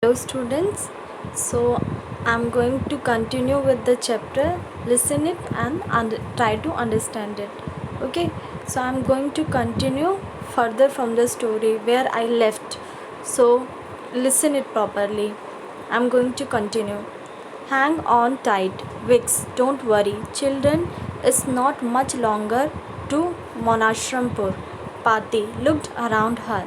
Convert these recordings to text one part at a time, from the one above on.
Hello students, so I'm going to continue with the chapter. Listen it and try to understand it. Okay, so I'm going to continue further from the story where I left. So listen it properly. I'm going to continue. Hang on tight, Vix, don't worry children, it's not much longer to Monashrampur. Pati looked around her.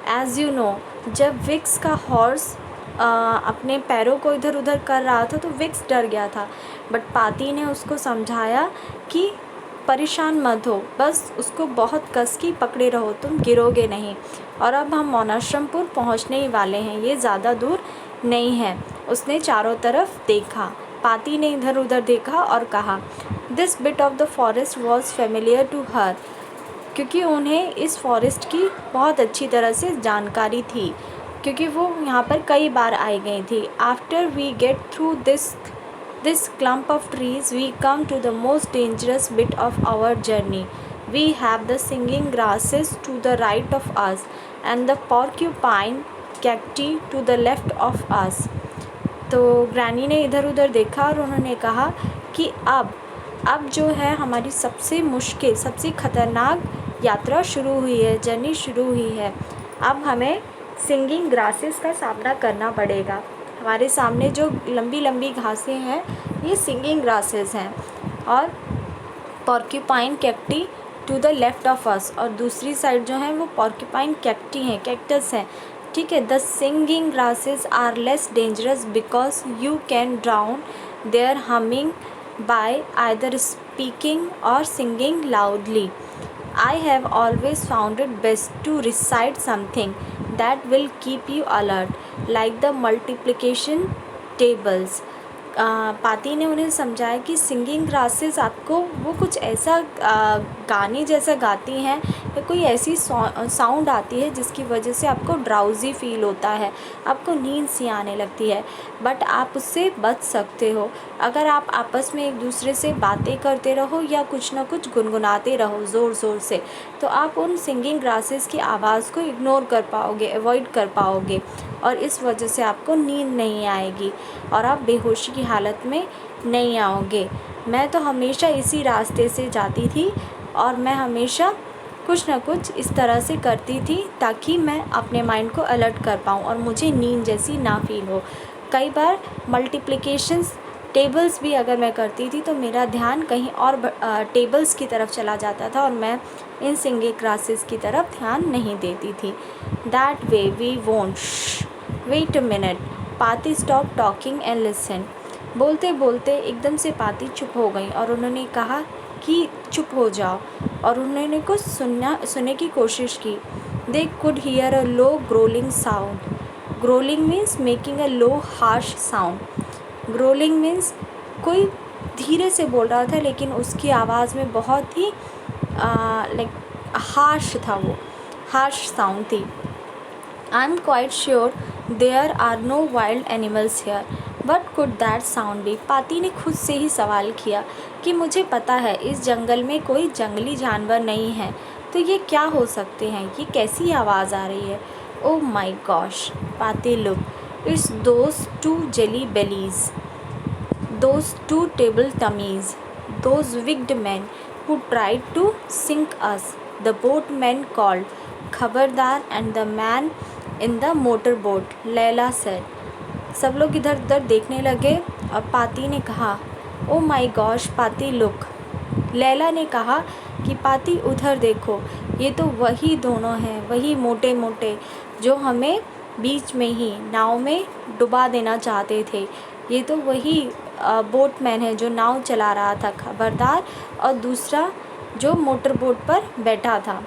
As you know, जब Vicks का horse अपने पैरों को इधर उधर कर रहा था तो विक्स डर गया था, बट पाती ने उसको समझाया कि परेशान मत हो, बस उसको बहुत कस की पकड़े रहो, तुम गिरोगे नहीं। और अब हम मोनाश्रमपुर पहुंचने ही वाले हैं, ये ज़्यादा दूर नहीं है। उसने चारों तरफ देखा। पाती ने इधर उधर देखा और कहा, this bit of the forest was familiar to her, क्योंकि उन्हें इस फॉरेस्ट की बहुत अच्छी तरह से जानकारी थी, क्योंकि वो यहाँ पर कई बार आई गई थी। After we get through this clump of trees we come to the most dangerous bit of our journey. We have the singing grasses to the right of us and the porcupine cacti to the left of us. तो granny ने इधर उधर देखा और उन्होंने कहा कि अब जो है हमारी सबसे मुश्किल, सबसे ख़तरनाक यात्रा शुरू हुई है, जर्नी शुरू हुई है। अब हमें सिंगिंग ग्रासेस का सामना करना पड़ेगा। हमारे सामने जो लंबी लंबी घासें हैं ये सिंगिंग ग्रासेस हैं, और porcupine cacti to the left of us, और दूसरी साइड जो है वो पॉर्क्यूपाइन कैक्टी हैं, कैक्टस हैं। ठीक है, the singing grasses are less dangerous because you can drown their humming by either speaking or singing loudly. I have always found it best to recite something that will keep you alert, like the multiplication tables. पाती ने उन्हें समझाया कि singing grasses आपको वो कुछ ऐसा गाने जैसा गाती हैं, या कोई ऐसी साउंड आती है जिसकी वजह से आपको ड्राउजी फील होता है, आपको नींद सी आने लगती है, बट आप उससे बच सकते हो अगर आप आपस में एक दूसरे से बातें करते रहो या कुछ ना कुछ गुनगुनाते रहो ज़ोर ज़ोर से, तो आप उन सिंगिंग ग्रासेस की आवाज़ को इग्नोर कर पाओगे, अवॉइड कर पाओगे, और इस वजह से आपको नींद नहीं आएगी और आप बेहोशी की हालत में नहीं आओगे। मैं तो हमेशा इसी रास्ते से जाती थी और मैं हमेशा कुछ ना कुछ इस तरह से करती थी ताकि मैं अपने माइंड को अलर्ट कर पाऊँ और मुझे नींद जैसी ना फील हो। कई बार मल्टीप्लिकेशंस टेबल्स भी अगर मैं करती थी तो मेरा ध्यान कहीं और टेबल्स की तरफ चला जाता था और मैं इन सिंगिंग क्लासेस की तरफ ध्यान नहीं देती थी। That way we won't, wait a minute, Paati stop talking and listen. बोलते बोलते एकदम से पाती चुप हो गई और उन्होंने कहा कि चुप हो जाओ, और उन्होंने कुछ सुनने की कोशिश की। They could hear a low gruelling sound. Gruelling means making a low harsh sound. Gruelling means कोई धीरे से बोल रहा था लेकिन उसकी आवाज़ में बहुत ही लाइक हार्श था, वो हार्श साउंड थी। I am quite sure there are no wild animals here, but could that sound be. Paati ने खुद से ही सवाल किया कि मुझे पता है इस जंगल में कोई जंगली जानवर नहीं है, तो ये क्या हो सकते हैं, ये कैसी आवाज़ आ रही है। Oh my gosh, Patty look, it's those two jelly bellies, those two table tummies, those wigged man who tried to sink us, the boatman called, खबरदार and the man in the motor boat, Laila said। सब लोग इधर उधर देखने लगे और पाती ने कहा, ओ my gosh Patty look. Laila ने कहा कि पाती उधर देखो, ये तो वही दोनों हैं, वही मोटे मोटे जो हमें बीच में ही नाव में डुबा देना चाहते थे। ये तो वही बोटमैन है जो नाव चला रहा था, खबरदार, और दूसरा जो मोटर बोट पर बैठा था,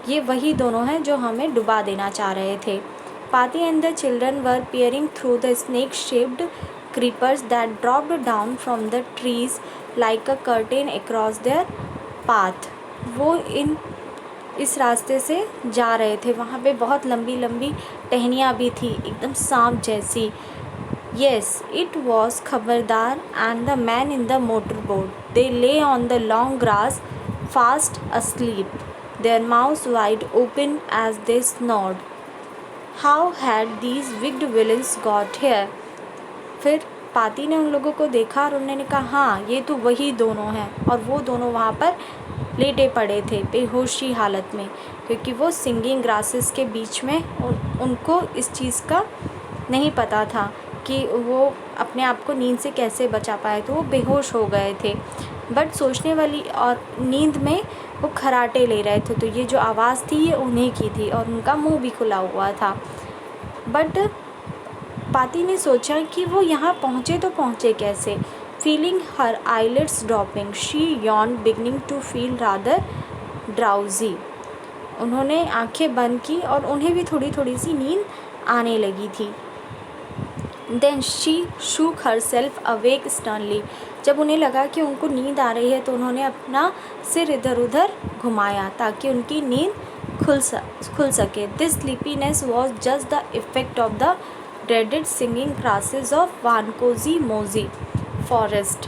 ये वही दोनों हैं जो हमें डुबा देना चाह रहे थे। पाती and the children were peering through the snake shaped creepers that dropped down from the trees like a curtain across their path। वो इस रास्ते से जा रहे थे, वहाँ पे बहुत लंबी लंबी टहनियाँ भी थी, एकदम सांप जैसी। Yes, it was खबरदार and the man in the motorboat. They lay on the long grass, fast asleep, their mouths wide open as they snored. How had these विग्ड villains got hair. फिर पाती ने उन लोगों को देखा और उन्होंने कहा हाँ ये तो वही दोनों हैं, और वो दोनों वहाँ पर लेटे पड़े थे बेहोशी हालत में, क्योंकि वो सिंगिंग ग्रासेस के बीच में उनको इस चीज़ का नहीं पता था कि वो अपने आप को नींद से कैसे बचा पाए, तो वो बेहोश हो गए थे। बट सोचने वाली और नींद में वो खराटे ले रहे थे, तो ये जो आवाज़ थी ये उन्हीं की थी और उनका मुंह भी खुला हुआ था। बट पाती ने सोचा कि वो यहाँ पहुँचे तो पहुँचे कैसे। Feeling her eyelids dropping she yawned beginning to feel rather drowsy. उन्होंने आंखें बंद की और उन्हें भी थोड़ी थोड़ी सी नींद आने लगी थी। Then she shook herself awake sternly. जब उन्हें लगा कि उनको नींद आ रही है तो उन्होंने अपना सिर इधर उधर घुमाया ताकि उनकी नींद खुल सके। This sleepiness was just the effect of the dreaded singing grasses of वानकोजी मोजी फॉरेस्ट।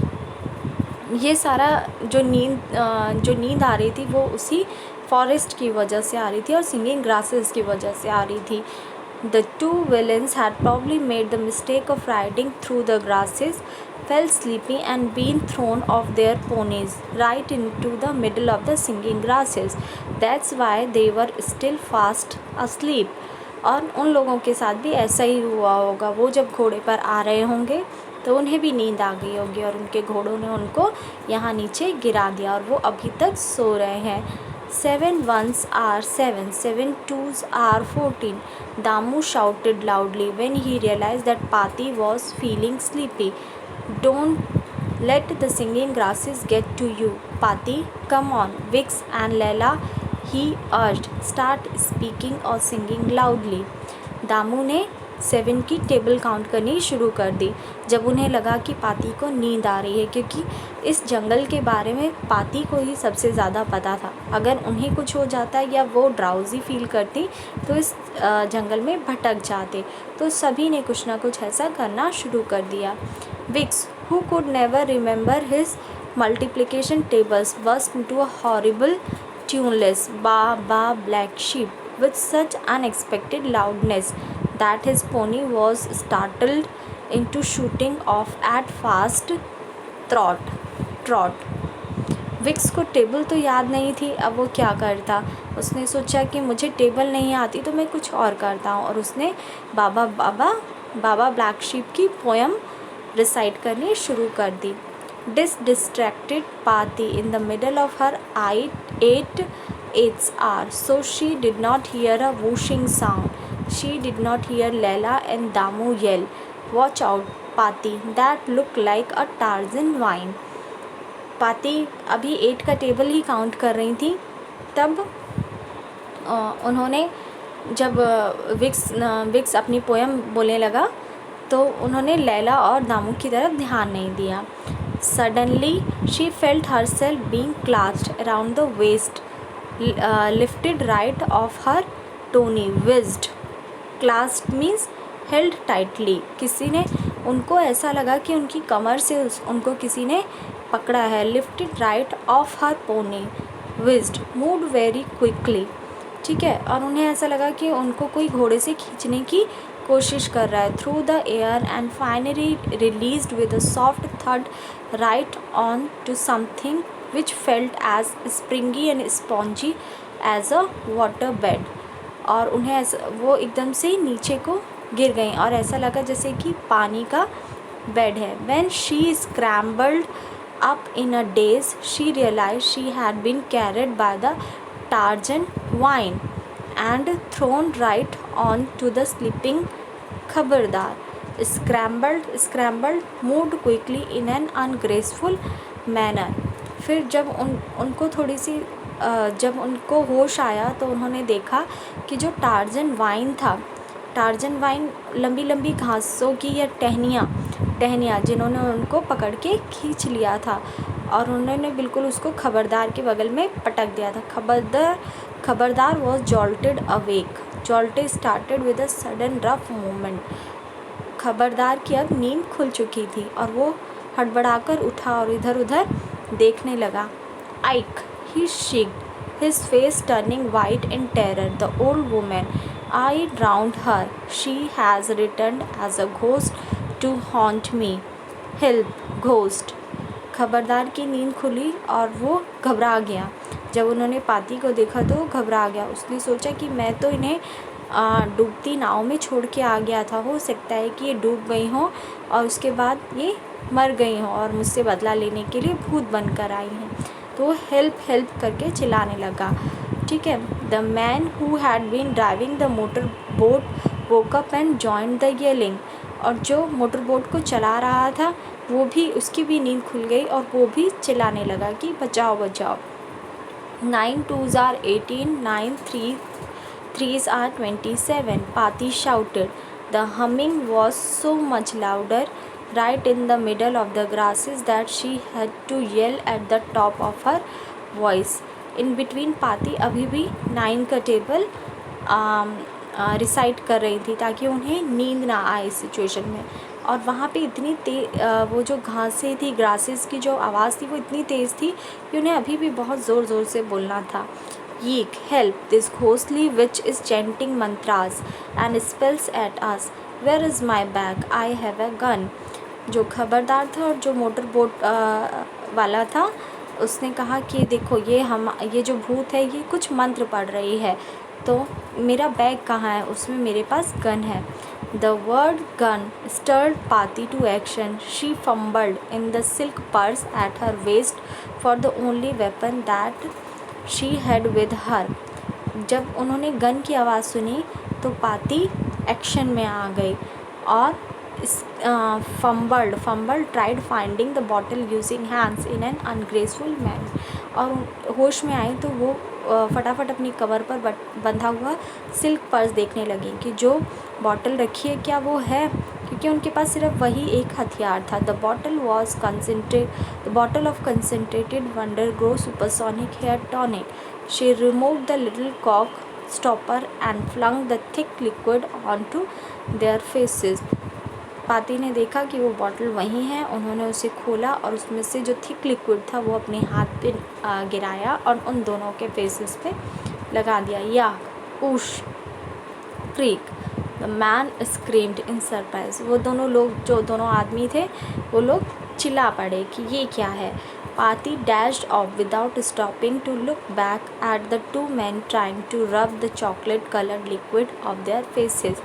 ये सारा जो नींद आ रही थी वो उसी फॉरेस्ट की वजह से आ रही थी और सिंगिंग ग्रासेस की वजह से आ रही थी। The two villains had probably made the mistake of riding through the grasses, fell sleepy and been thrown off their ponies right into the middle of the singing grasses. That's why they were still fast asleep. और उन लोगों के साथ भी ऐसा ही हुआ होगा, वो जब घोड़े पर आ रहे होंगे तो उन्हें भी नींद आ गई होगी और उनके घोड़ों ने उनको यहाँ नीचे गिरा दिया और वो अभी तक सो रहे हैं। 7 ones are 7, 7 twos are 14. Damu shouted loudly when he realized that Pati was feeling sleepy. Don't let the singing grasses get to you, Pati. Come on, Vix and Leila, he urged. Start speaking or singing loudly. Damu ने 7 की table count करनी शुरू कर दी जब उन्हें लगा कि पाती को नींद आ रही है, क्योंकि इस जंगल के बारे में पाती को ही सबसे ज़्यादा पता था। अगर उन्हें कुछ हो जाता या वो ड्राउजी फील करती तो इस जंगल में भटक जाते। तो सभी ने कुछ ना कुछ ऐसा करना शुरू कर दिया। Wicks, who could never remember his multiplication tables, burst into a horrible tuneless ba ba black sheep with such unexpected loudness that his pony was startled into shooting off at fast trot. Wicks को table तो याद नहीं थी, अब वो क्या करता। उसने सोचा कि मुझे टेबल नहीं आती तो मैं कुछ और करता हूँ, और उसने बाबा ब्लैक शीप की पोयम रिसाइट करनी शुरू कर दी। Distracted Pati in the middle of her 8th hour, so she did not hear a whooshing sound. She did not hear Leila and Damu yell, "Watch out, Pati! That looked like a Tarzan vine." पाती अभी 8 का table ही count कर रही थी। तब उन्होंने जब Vicks अपनी पोयम बोलने लगा तो उन्होंने लैला और दामू की तरफ ध्यान नहीं दिया। Suddenly, she felt herself being clasped around the waist, lifted right off her tony, whizzed. Clasped means held tightly. किसी ने उनको ऐसा लगा कि उनकी कमर से उनको किसी ने पकड़ा है। Lifted right off her pony, whizzed, moved very quickly. ठीक है, और उन्हें ऐसा लगा कि उनको कोई घोड़े से खींचने की कोशिश कर रहा है। Through the air and finally released with a soft thud right on to something which felt as springy and spongy as a water bed. और उन्हें ऐसा वो एकदम से नीचे को गिर गई और ऐसा लगा जैसे कि पानी का बेड है। When she scrambled up in a daze she realise she had been carried by the Tarzan vine and thrown right on to the sleeping Khabardar. Scrambled, moved quickly in an ungraceful manner. फिर जब उनको थोड़ी सी जब उनको होश आया तो उन्होंने देखा कि जो टार्जन वाइन था, टार्जन वाइन लंबी लंबी घासों की या टहनियाँ जिन्होंने उनको पकड़ के खींच लिया था और उन्होंने बिल्कुल उसको खबरदार के बगल में पटक दिया था। खबरदार was jolted awake. Jolted started with a sudden rough movement. खबरदार की अब नींद खुल चुकी थी और वो हड़बड़ाकर उठा और इधर उधर देखने लगा। आइक, ही शिक्ड, his face turning white in terror. The old woman, I drowned her. She has returned as a ghost to haunt me. Help, ghost. खबरदार की नींद खुली और वो घबरा गया। जब उन्होंने पाती को देखा तो वो घबरा गया। उसने सोचा कि मैं तो इन्हें डूबती नाव में छोड़ के आ गया था, हो सकता है कि ये डूब गई हों और उसके बाद ये मर गई हों और मुझसे बदला लेने के लिए भूत बनकर आई हैं। तो वो हेल्प हेल्प करके चिल्लाने लगा। ठीक है। The man who had been driving the motor boat woke up and joined the yelling. और जो मोटर बोट को चला रहा था वो भी, उसकी भी नींद खुल गई और वो भी चिल्लाने लगा कि बचाओ बचाओ। 9 2s are 18, 9 3s are 27, Pati shouted. The humming was so much louder right in the middle of the grasses that she had to yell at the top of her voice. In between, Pati अभी भी 9 का table recite कर रही थी ताकि उन्हें नींद ना आए इस सिचुएशन में। और वहाँ पे इतनी वो जो घासें थी, ग्रासेस की जो आवाज़ थी वो इतनी तेज़ थी कि उन्हें अभी भी बहुत ज़ोर ज़ोर से बोलना था। Yeek, help, this ghostly witch is chanting mantras and spells at us. Where is my bag? I have a gun. जो खबरदार था और जो मोटर बोट वाला था उसने कहा कि देखो ये जो भूत है ये कुछ मंत्र पढ़ रही है, तो मेरा बैग कहाँ है, उसमें मेरे पास गन है। The word gun stirred Pati to action. She fumbled in the silk purse at her waist for the only weapon that she had with her. जब उन्होंने गन की आवाज़ सुनी तो पाती एक्शन में आ गई और fumbled tried finding the bottle using hands in an ungraceful manner. और होश में आई तो वो फटाफट अपनी कमर पर बंधा हुआ सिल्क पर्स देखने लगी कि जो बॉटल रखी है क्या वो है, क्योंकि उनके पास सिर्फ वही एक हथियार था। The bottle of concentrated wonder grow supersonic hair tonic. She removed the little कॉक stopper and flung the thick liquid on to their faces. Paati ने देखा कि वो बॉटल वहीं है। उन्होंने उसे खोला और उसमें से जो थिक लिक्विड था वो अपने हाथ पे गिराया और उन दोनों के फेसेस पे लगा दिया। या उश क्रीक, the man screamed in surprise. वो दोनों लोग, जो दोनों आदमी थे, वो लोग चिल्ला पड़े कि ये क्या है। Paati dashed off without stopping to look back at the two man trying to rub the chocolate coloured liquid off their faces.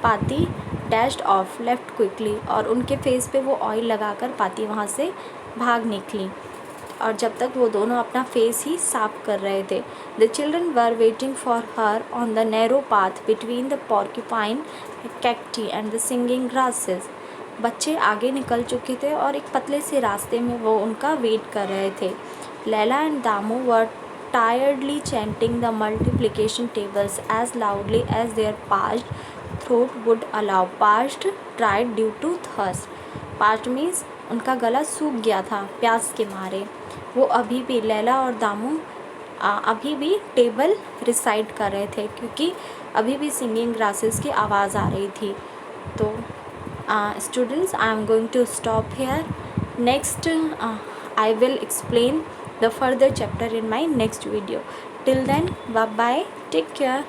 Paati dashed off left quickly और उनके फेस पे वो ऑयल लगाकर पाती वहाँ से भाग निकली। और जब तक वो दोनों अपना फेस ही साफ कर रहे थे। The children were waiting for her on the narrow path between the porcupine cacti and the singing grasses. बच्चे आगे निकल चुके थे और एक पतले से रास्ते में वो उनका वेट कर रहे थे। Laila and Damu were tiredly chanting the multiplication tables as loudly as their parched throat would allow. Parched dried due to thirst. Parched means उनका गला सूख गया था प्यास के मारे। वो अभी भी, लैला और दामू अभी भी टेबल रिसाइट कर रहे थे क्योंकि अभी भी सिंगिंग ग्रासेस की आवाज़ आ रही थी। तो students, I am going to stop here. Next I will explain the further chapter in my next video. Till then, bye bye, take care.